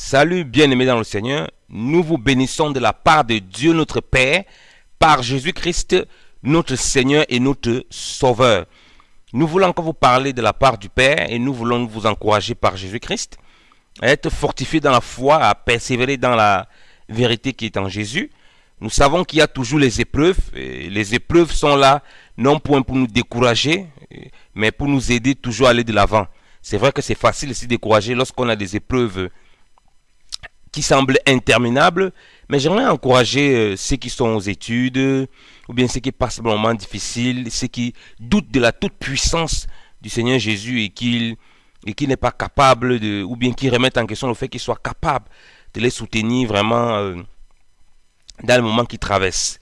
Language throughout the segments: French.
Salut bien-aimés dans le Seigneur, nous vous bénissons de la part de Dieu notre Père, par Jésus-Christ, notre Seigneur et notre Sauveur. Nous voulons encore vous parler de la part du Père et nous voulons vous encourager par Jésus-Christ à être fortifiés dans la foi, à persévérer dans la vérité qui est en Jésus. Nous savons qu'il y a toujours les épreuves. Et les épreuves sont là, non point pour nous décourager, mais pour nous aider toujours à aller de l'avant. C'est vrai que c'est facile de se décourager lorsqu'on a des épreuves qui semblent interminables, mais j'aimerais encourager ceux qui sont aux études, ou bien ceux qui passent un moment difficile, ceux qui doutent de la toute-puissance du Seigneur Jésus et qui n'est pas capable de, ou bien qui remettent en question le fait qu'il soit capable de les soutenir vraiment dans le moment qu'ils traversent.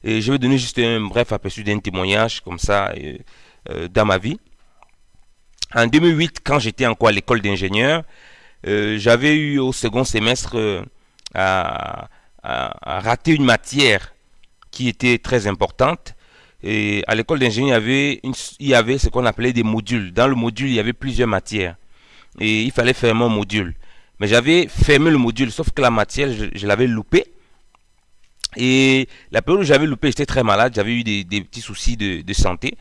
Et je vais donner juste un bref aperçu d'un témoignage comme ça dans ma vie. En 2008, quand j'étais encore à l'école d'ingénieur, j'avais eu au second semestre à rater une matière qui était très importante. Et à l'école d'ingénieur, il y avait ce qu'on appelait des modules. Dans le module, il y avait plusieurs matières. Et il fallait fermer un module. Mais j'avais fermé le module, sauf que la matière, je l'avais loupé. Et la période où j'avais loupé, j'étais très malade. J'avais eu des petits soucis de santé.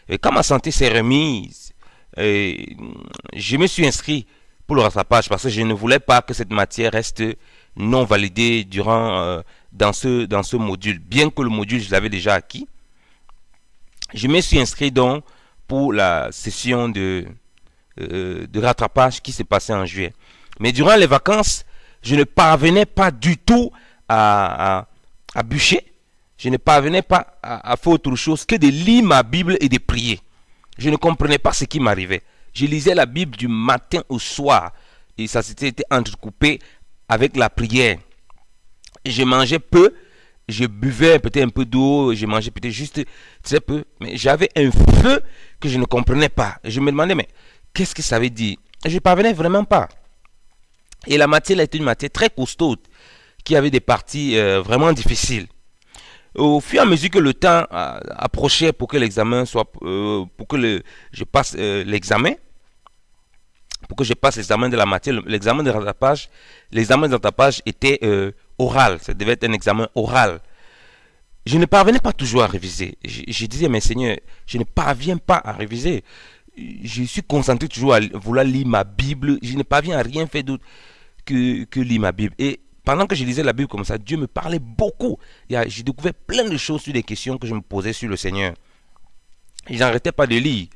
Et quand ma santé s'est remise, je me suis inscrit pour le rattrapage parce que je ne voulais pas que cette matière reste non validée dans ce module. Bien que le module, je l'avais déjà acquis. Je me suis inscrit donc pour la session de rattrapage qui s'est passée en juillet. Mais durant les vacances, je ne parvenais pas du tout à bûcher. Je ne parvenais pas à faire autre chose que de lire ma Bible et de prier. Je ne comprenais pas ce qui m'arrivait. Je lisais la Bible du matin au soir et ça s'était entrecoupé avec la prière. Et je mangeais peu, je buvais peut-être un peu d'eau, je mangeais peut-être juste très peu, mais j'avais un feu que je ne comprenais pas. Et je me demandais, mais qu'est-ce que ça veut dire? Et je ne parvenais vraiment pas. Et la matière était une matière très costaud, qui avait des parties vraiment difficiles. Au fur et à mesure que le temps approchait pour que l'examen soit, pour que je passe l'examen, pour que je passe l'examen de la matière, l'examen de rattrapage était oral, ça devait être un examen oral. Je ne parvenais pas toujours à réviser. Je disais, mais Seigneur, je ne parviens pas à réviser. Je suis concentré toujours à vouloir lire ma Bible. Je ne parviens à rien faire d'autre que lire ma Bible. Et pendant que je lisais la Bible comme ça, Dieu me parlait beaucoup. J'ai découvert plein de choses sur des questions que je me posais sur le Seigneur. Et j'arrêtais pas de lire.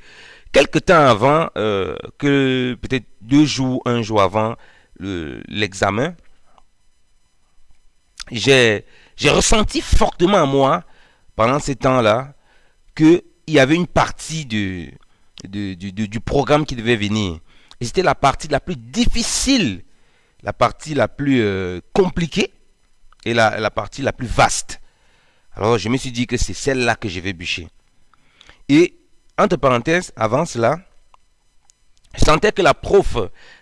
Quelque temps avant, que peut-être un jour avant l'examen, j'ai ressenti fortement à moi, pendant ces temps-là, qu'il y avait une partie du programme qui devait venir. Et c'était la partie la plus difficile, la partie la plus compliquée et la partie la plus vaste. Alors je me suis dit que c'est celle-là que je vais bûcher. Et entre parenthèses, avant cela, je sentais que la prof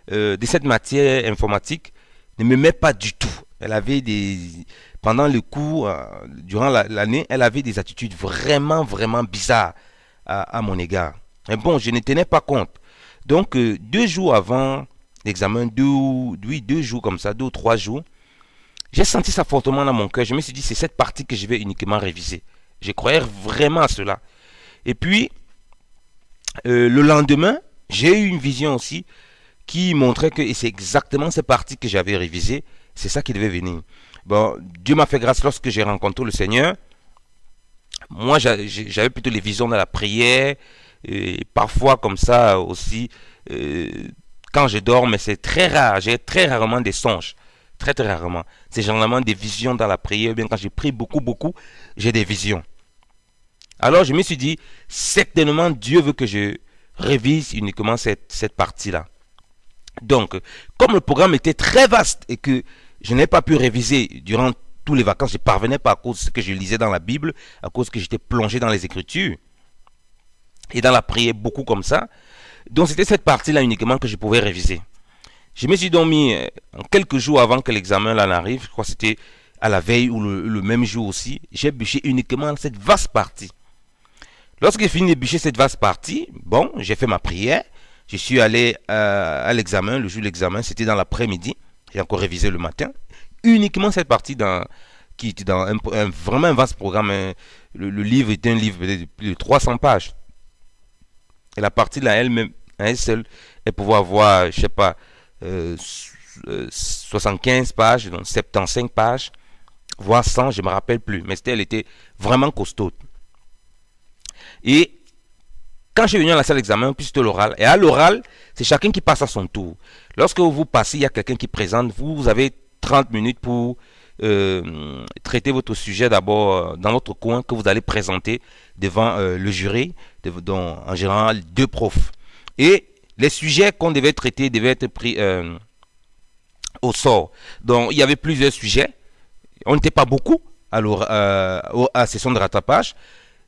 de cette matière informatique ne m'aimait pas du tout. Elle avait pendant le cours, durant l'année, elle avait des attitudes vraiment bizarres à mon égard. Mais bon, je ne tenais pas compte. Donc 2 jours avant l'examen, 2 jours comme ça, 2 ou 3 jours, j'ai senti ça fortement dans mon cœur. Je me suis dit, c'est cette partie que je vais uniquement réviser. Je croyais vraiment à cela. Et puis, le lendemain, j'ai eu une vision aussi qui montrait que c'est exactement cette partie que j'avais révisée. C'est ça qui devait venir. Bon, Dieu m'a fait grâce lorsque j'ai rencontré le Seigneur. Moi, j'avais plutôt les visions dans la prière. Et parfois, comme ça aussi, quand je dors, mais c'est très rare. J'ai très rarement des songes. Très rarement. C'est généralement des visions dans la prière. Bien quand je prie beaucoup, j'ai des visions. Alors je me suis dit, certainement Dieu veut que je révise uniquement cette partie-là. Donc, comme le programme était très vaste et que je n'ai pas pu réviser durant tous les vacances, je ne parvenais pas à cause de ce que je lisais dans la Bible, à cause que j'étais plongé dans les Écritures et dans la prière beaucoup comme ça. Donc c'était cette partie-là uniquement que je pouvais réviser. Je me suis donc mis quelques jours avant que l'examen là n'arrive, je crois que c'était à la veille ou le même jour aussi, j'ai bûché uniquement cette vaste partie. Lorsque j'ai fini de bûcher cette vaste partie, bon, j'ai fait ma prière, je suis allé à l'examen, le jour de l'examen, c'était dans l'après-midi, J'ai encore révisé le matin. Uniquement cette partie qui était dans vraiment un vaste programme. Le livre était un livre de plus de 300 pages. Et la partie là, elle-même, à elle seule, elle pouvait avoir, je sais pas, 75 pages, donc 75 pages, voire 100, je ne me rappelle plus. Mais elle était vraiment costaud. Et quand je suis venu à la salle d'examen, puis c'était l'oral. Et à l'oral, c'est chacun qui passe à son tour. Lorsque vous passez, il y a quelqu'un qui présente. Vous avez 30 minutes pour traiter votre sujet d'abord dans votre coin que vous allez présenter devant le jury, dont en général 2 profs. Et les sujets qu'on devait traiter devaient être pris au sort. Donc il y avait plusieurs sujets. On n'était pas beaucoup à la session de rattrapage.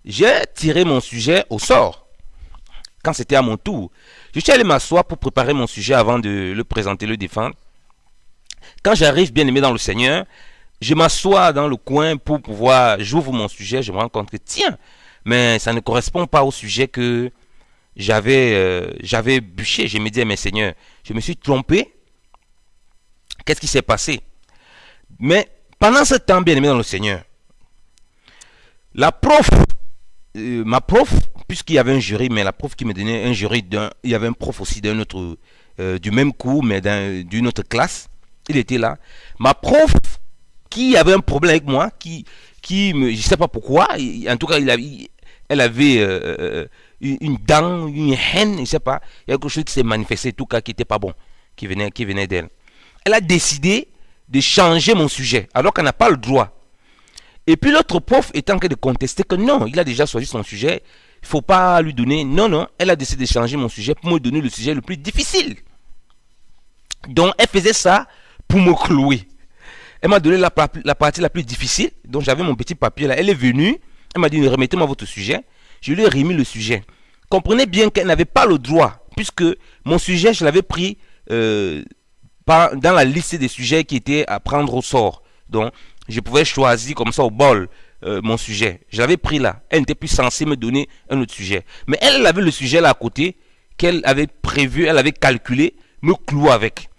J'ai tiré mon sujet au sort. Quand c'était à mon tour, je suis allé m'asseoir pour préparer mon sujet avant de le présenter, le défendre. Quand j'arrive bien aimé dans le Seigneur, je m'assois dans le coin pour pouvoir, j'ouvre mon sujet, je me rends compte que tiens, mais ça ne correspond pas au sujet que j'avais bûché. Je me dis, mais Seigneur, je me suis trompé. Qu'est-ce qui s'est passé? Mais pendant ce temps bien aimé dans le Seigneur, la prof, ma prof, puisqu'il y avait un jury, mais la prof qui me donnait un jury il y avait un prof aussi d'un autre, du même cours, mais d'une autre classe, il était là. Ma prof, qui avait un problème avec moi, je ne sais pas pourquoi, en tout cas, elle avait une dent, une haine, je ne sais pas, il y a quelque chose qui s'est manifesté, en tout cas, qui n'était pas bon, qui venait d'elle. Elle a décidé de changer mon sujet, alors qu'elle n'a pas le droit. Et puis l'autre prof est en train de contester que non, il a déjà choisi son sujet, il ne faut pas lui donner. Non, non, elle a décidé de changer mon sujet pour me donner le sujet le plus difficile. Donc elle faisait ça pour me clouer. Elle m'a donné la partie la plus difficile, donc j'avais mon petit papier là. Elle est venue, elle m'a dit remettez-moi votre sujet. Je lui ai remis le sujet. Comprenez bien qu'elle n'avait pas le droit, puisque mon sujet, je l'avais pris dans la liste des sujets qui étaient à prendre au sort. Donc je pouvais choisir comme ça au bol mon sujet. Je l'avais pris là. Elle n'était plus censée me donner un autre sujet. Mais elle avait le sujet là à côté qu'elle avait prévu, elle avait calculé, me clouer avec.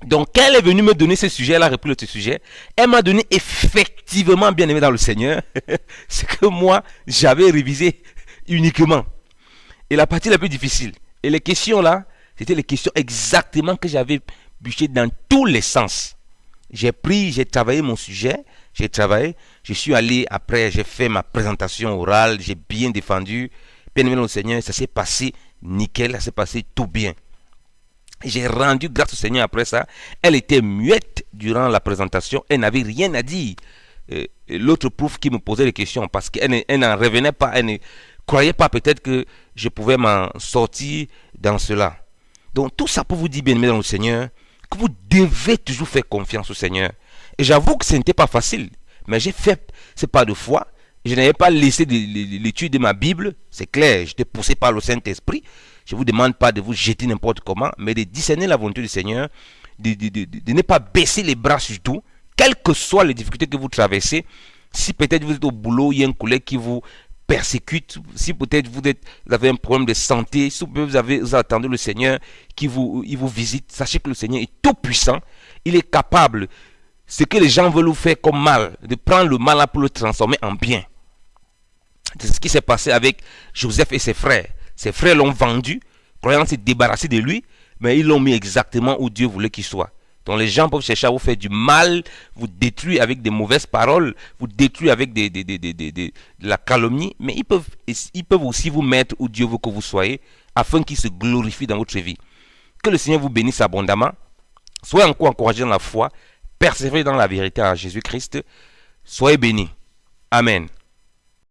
Donc, quand elle est venue me donner ce sujet, elle a repris l'autre sujet. Elle m'a donné effectivement, bien aimé dans le Seigneur, ce que moi, j'avais révisé uniquement. Et la partie la plus difficile. Et les questions là, c'était les questions exactement que j'avais bûché dans tous les sens. J'ai travaillé mon sujet, je suis allé après, j'ai fait ma présentation orale, j'ai bien défendu. Bien aimé dans le Seigneur, ça s'est passé nickel, ça s'est passé tout bien. J'ai rendu grâce au Seigneur après ça. Elle était muette durant la présentation. Elle n'avait rien à dire. L'autre prof qui me posait des questions parce qu'elle n'en revenait pas. Elle ne croyait pas peut-être que je pouvais m'en sortir dans cela. Donc tout ça pour vous dire, bien aimé dans le Seigneur, que vous devez toujours faire confiance au Seigneur. Et j'avoue que ce n'était pas facile. Mais j'ai fait ce pas de foi. Je n'avais pas laissé l'étude de ma Bible. C'est clair, j'étais poussé par le Saint-Esprit. Je ne vous demande pas de vous jeter n'importe comment, mais de discerner la volonté du Seigneur, de ne pas baisser les bras sur tout, quelles que soient les difficultés que vous traversez. Si peut-être vous êtes au boulot, il y a un collègue qui vous persécute, si peut-être vous avez un problème de santé, si vous attendez le Seigneur il vous visite, sachez que le Seigneur est tout puissant, il est capable, ce que les gens veulent vous faire comme mal, de prendre le mal pour le transformer en bien. C'est ce qui s'est passé avec Joseph et ses frères. Ses frères l'ont vendu, croyant se débarrasser de lui, mais ils l'ont mis exactement où Dieu voulait qu'il soit. Donc les gens peuvent chercher à vous faire du mal, vous détruire avec des mauvaises paroles, vous détruire avec de la calomnie, mais ils peuvent aussi vous mettre où Dieu veut que vous soyez, afin qu'il se glorifie dans votre vie. Que le Seigneur vous bénisse abondamment. Soyez encore encouragés dans la foi, persévérez dans la vérité en Jésus-Christ. Soyez bénis. Amen.